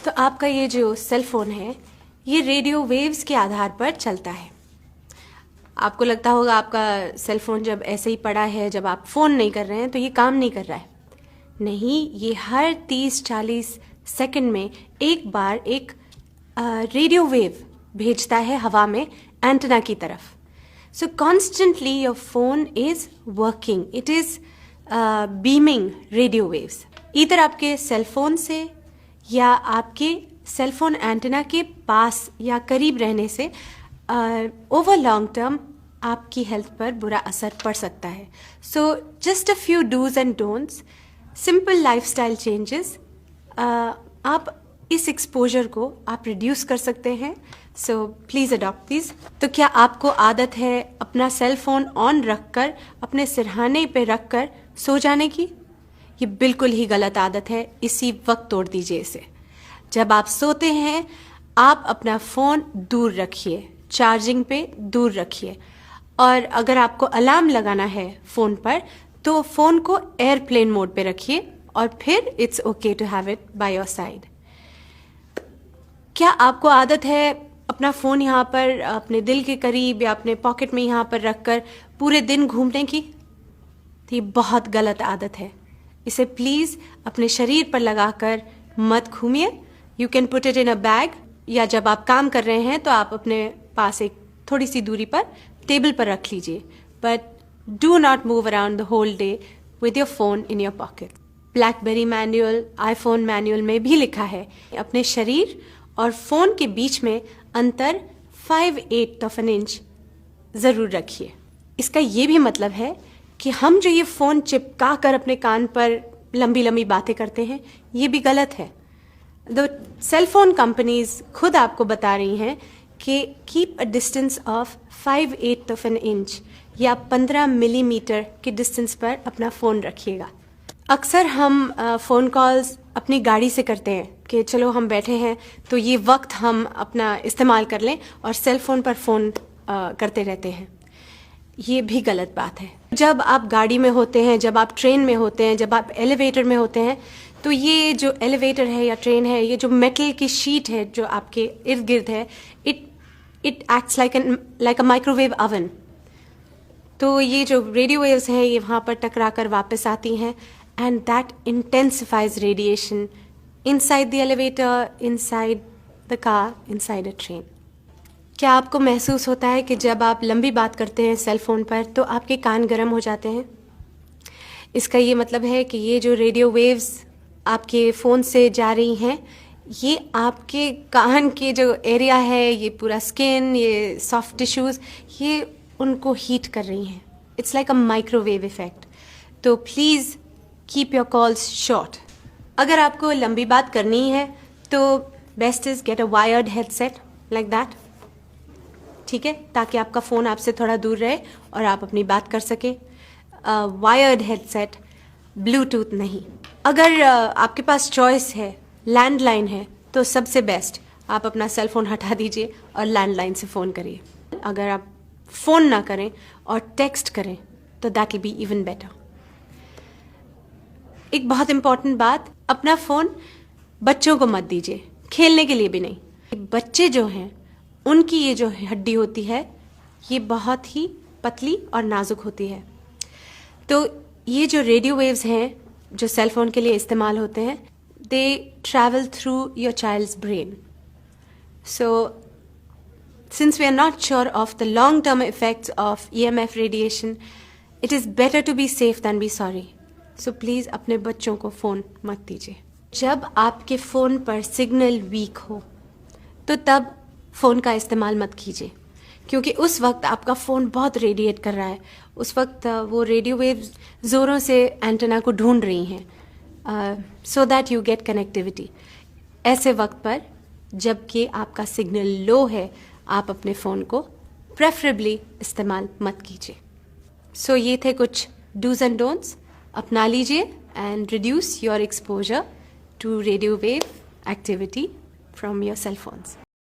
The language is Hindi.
तो आपका ये जो सेल फोन है ये रेडियो वेव्स के आधार पर चलता है। आपको लगता होगा आपका सेल फोन जब ऐसे ही पड़ा है, जब आप फ़ोन नहीं कर रहे हैं तो ये काम नहीं कर रहा है। नहीं, ये हर 30-40 सेकंड में एक बार एक रेडियो वेव भेजता है हवा में एंटेना की तरफ। सो constantly your phone is working, it is beaming radio waves, इधर आपके सेल फोन से या आपके सेल फोन एंटेना के पास या करीब रहने से ओवर लॉन्ग टर्म आपकी हेल्थ पर बुरा असर पड़ सकता है। So just a few dos and don'ts, simple lifestyle changes, आप इस एक्सपोजर को आप रिड्यूस कर सकते हैं। So please adopt these. तो क्या आपको आदत है अपना सेल फोन ऑन रखकर अपने सिरहाने पे रखकर सो जाने की? ये बिल्कुल ही गलत आदत है, इसी वक्त तोड़ दीजिए इसे। जब आप सोते हैं आप अपना फ़ोन दूर रखिए, चार्जिंग पे दूर रखिए, और अगर आपको अलार्म लगाना है फ़ोन पर तो फ़ोन को एयरप्लेन मोड पे रखिए और फिर it's okay to have it by your side. क्या आपको आदत है अपना फ़ोन यहाँ पर अपने दिल के करीब या अपने पॉकेट में यहाँ पर रखकर पूरे दिन घूमने की? तो ये बहुत गलत आदत है, इसे प्लीज़ अपने शरीर पर लगाकर मत घूमिए। You can put it in a bag, या जब आप काम कर रहे हैं तो आप अपने पास एक थोड़ी सी दूरी पर टेबल पर रख लीजिए, but do not move around the whole day with your phone in your pocket. BlackBerry manual, iPhone manual में भी लिखा है अपने शरीर और फोन के बीच में अंतर 5/8 इंच जरूर रखिए। इसका ये भी मतलब है कि हम जो ये फोन चिपका कर अपने कान पर लंबी लंबी बातें करते हैं, ये भी गलत है। द सेल फोन कंपनीज खुद आपको बता रही हैं कि keep a distance of 5/8 inch या 15 मिलीमीटर के डिस्टेंस पर अपना फ़ोन रखिएगा। अक्सर हम फ़ोन कॉल्स अपनी गाड़ी से करते हैं कि चलो हम बैठे हैं तो ये वक्त हम अपना इस्तेमाल कर लें, और सेल फ़ोन पर फ़ोन करते रहते हैं। ये भी गलत बात है। जब आप गाड़ी में होते हैं, जब आप ट्रेन में होते हैं, जब आप एलिवेटर में होते हैं, तो ये जो एलिवेटर है या ट्रेन है, ये जो मेटल की शीट है जो आपके इर्द गिर्द है, it acts like a microwave oven. तो ये जो रेडियो वेव्स हैं ये वहाँ पर टकरा कर वापस आती हैं, and that intensifies radiation inside the elevator, inside the car, inside a train. क्या आपको महसूस होता है कि जब आप लंबी बात करते हैं सेल फोन पर तो आपके कान गर्म हो जाते हैं? इसका ये मतलब है कि ये जो रेडियो वेव्स आपके फ़ोन से जा रही हैं, ये आपके कान के जो एरिया है, ये पूरा स्किन, ये सॉफ्ट टिश्यूज़, ये उनको हीट कर रही हैं। It's like a microwave effect. तो please keep your calls short. अगर आपको लंबी बात करनी है तो best is get a wired headset like that, ठीक है, ताकि आपका फ़ोन आपसे थोड़ा दूर रहे और आप अपनी बात कर सकें। वायर्ड हेडसेट, ब्लूटूथ नहीं। अगर आपके पास चॉइस है, लैंडलाइन है, तो सबसे बेस्ट आप अपना सेल फोन हटा दीजिए और लैंडलाइन से फ़ोन करिए। अगर आप फ़ोन ना करें और टेक्स्ट करें तो that will be even better. एक बहुत इम्पॉर्टेंट बात, अपना फ़ोन बच्चों को मत दीजिए, खेलने के लिए भी नहीं। बच्चे जो हैं उनकी ये जो हड्डी होती है ये बहुत ही पतली और नाजुक होती है। तो ये जो रेडियो वेव्स हैं जो सेल फोन के लिए इस्तेमाल होते हैं, they travel through your child's brain. So, since we are not sure of the long-term effects of EMF radiation, it is better to be safe than be sorry. So, please अपने बच्चों को फ़ोन मत दीजिए। जब आपके फ़ोन पर सिग्नल वीक हो, तो तब फ़ोन का इस्तेमाल मत कीजिए, क्योंकि उस वक्त आपका फ़ोन बहुत रेडिएट कर रहा है। उस वक्त वो रेडियो वेव्स ज़ोरों से एंटेना को ढूंढ रही हैं, so that you get connectivity. ऐसे वक्त पर जबकि आपका सिग्नल लो है, आप अपने फ़ोन को प्रेफरेबली इस्तेमाल मत कीजिए। सो ये थे कुछ डूज एंड डोंट्स, अपना लीजिए and reduce your exposure to radio wave activity from your cell phones.